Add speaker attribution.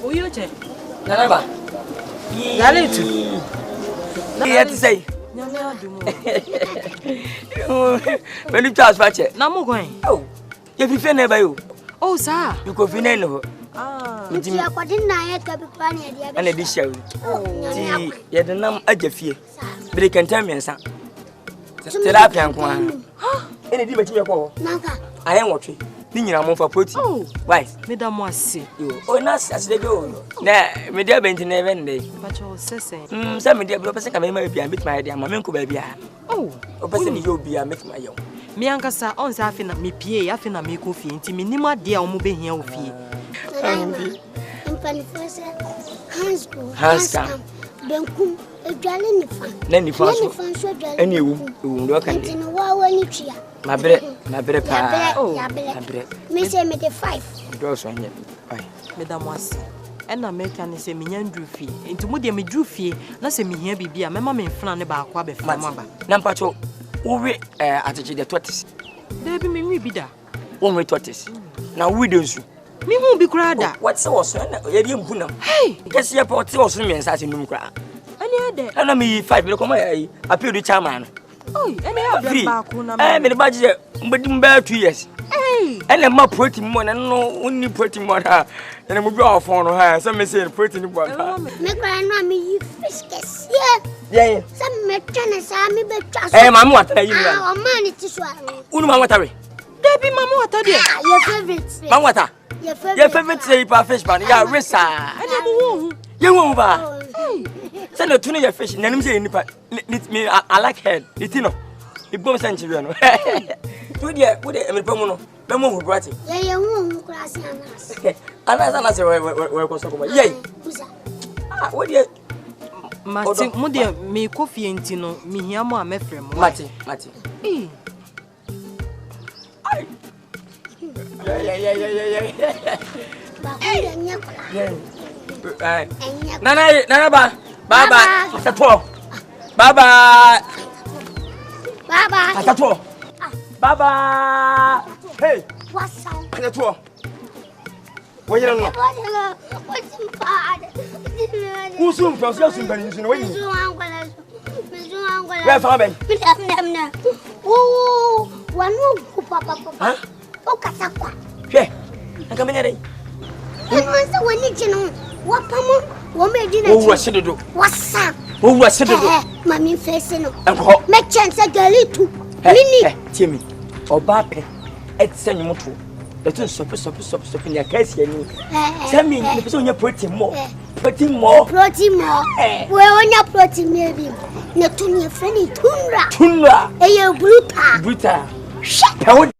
Speaker 1: Uyoche.
Speaker 2: Nanaba.
Speaker 1: Yaletu.
Speaker 2: Yet say.
Speaker 1: Nyame adumo.
Speaker 2: When you charge bache.
Speaker 1: Na mo gwan.
Speaker 2: Oh. You be fair by you.
Speaker 1: Oh sir.
Speaker 2: You go fine no.
Speaker 1: Ah.
Speaker 3: Nti akwade na ye ka bi kwa na dia be.
Speaker 2: Ana di show. Ti ye de nam agafie. Bere kanta miensa. Tilapia nko ha. Ene di beti me ko.
Speaker 3: Naka.
Speaker 2: Aye nwotwe. Ni nyina mo fa protein.
Speaker 1: Oh.
Speaker 2: Why?
Speaker 1: Me da mo ase.
Speaker 2: Yo. Oh na aside be o. Na me dia benti na even dey.
Speaker 1: Ba cho sese.
Speaker 2: Say me dia bro pese ka me ma bia meet my dia ma me nko ba bia.
Speaker 1: Oh.
Speaker 2: O pese ni yo bia meet my yo.
Speaker 1: Me ankasa on sa afi na me pie afi na me ko fie nti me nim ade a omo behia o fie.
Speaker 2: Hands down.
Speaker 3: Benkum edwale nifa.
Speaker 2: Na nifa so.
Speaker 3: So edwale.
Speaker 2: Eni ewu ndo kan
Speaker 3: Nti
Speaker 2: de.
Speaker 3: no wa wa ni tua.
Speaker 2: Mabre pa.
Speaker 3: Ya bele.
Speaker 2: Mabre.
Speaker 3: Me say me the 5.
Speaker 2: Do so anya. Ai.
Speaker 1: Me da mo ase. Ena me ka ne se me nya ndru fie. Nti mo de me dru fie na se me hia bibia mema me mfna ne ba akwa be fa mo aba.
Speaker 2: Na mpacho wo we ateche de tortoise.
Speaker 1: Da bi me nwi bi da.
Speaker 2: Wo we tortoise. Na we de nsu.
Speaker 1: Me hu bi kura da.
Speaker 2: What say was na ye de mpu nam.
Speaker 1: Hey,
Speaker 2: Guess ye pot say was me nsa se num kra.
Speaker 1: ani ade.
Speaker 2: Na me 5 be come ai appeal the chairman.
Speaker 1: Oh, ani ade ba ku na
Speaker 2: Me the budget mbedi mba 2 years.
Speaker 1: Hey.
Speaker 2: Ene ma protein mo na no onni protein mo ha. Ene mo bi ofon no ha. So me say protein bo ha.
Speaker 3: Me kwa na me yi fish kese.
Speaker 2: Yeah.
Speaker 3: Some me twene sa me be twa so.
Speaker 2: Mama watara yi
Speaker 3: Ah,
Speaker 2: mra.
Speaker 3: o man it is one.
Speaker 2: Unu mama watare.
Speaker 1: Da bi mama wata de.
Speaker 3: Your favorite.
Speaker 2: Mama wata.
Speaker 3: Your
Speaker 2: favorite say pa fish ban. Ya resa.
Speaker 1: Ani mo wo hu.
Speaker 2: Ye wo ba. Say no tuna your fish. Nanim say nipa. Me I like head. Itino. Ibom sanchiwe no. Tu dia, wo de me pamu no. Me mo hu brati.
Speaker 3: Ye hu kura si anas.
Speaker 2: Anas say we ko so ko. Ye. Ah, wo dia
Speaker 1: Mati, mo de me ko fie nti no, me hia mo a mefrem mo.
Speaker 2: Mati.
Speaker 1: Eh.
Speaker 2: Yeah.
Speaker 3: Ba ku de nya kura.
Speaker 2: Yeah.
Speaker 3: Enya.
Speaker 2: Nana ba. Baba. Atato. Baba.
Speaker 3: Baba.
Speaker 2: Atato. Baba. Hey.
Speaker 3: What's up?
Speaker 2: Atato. Wo yere no.
Speaker 3: What's bad?
Speaker 2: Kusum fa so sun bani sun wani.
Speaker 3: Mizu angwala.
Speaker 2: We fa ben.
Speaker 3: Mna. Wo wanu ku papa.
Speaker 2: Ha?
Speaker 3: O kasakwa.
Speaker 2: Hwe. Aka menya dai.
Speaker 3: Nsa wani jinu. Wapamu. Wo me di na.
Speaker 2: Wo wa sedodo.
Speaker 3: Wasa.
Speaker 2: Wo wa sedodo.
Speaker 3: Mami face no.
Speaker 2: Enko.
Speaker 3: Me chance galitu. Mini.
Speaker 2: Tiemi. Oba pe. Etse nyumoto. Etu stop ni akasi ani. Tell me, the person you protein more. Protein more.
Speaker 3: We onya protein maybe. Na tuni friend tunra.
Speaker 2: Tunra.
Speaker 3: Eye bruta.
Speaker 2: Bruta.
Speaker 3: Shit.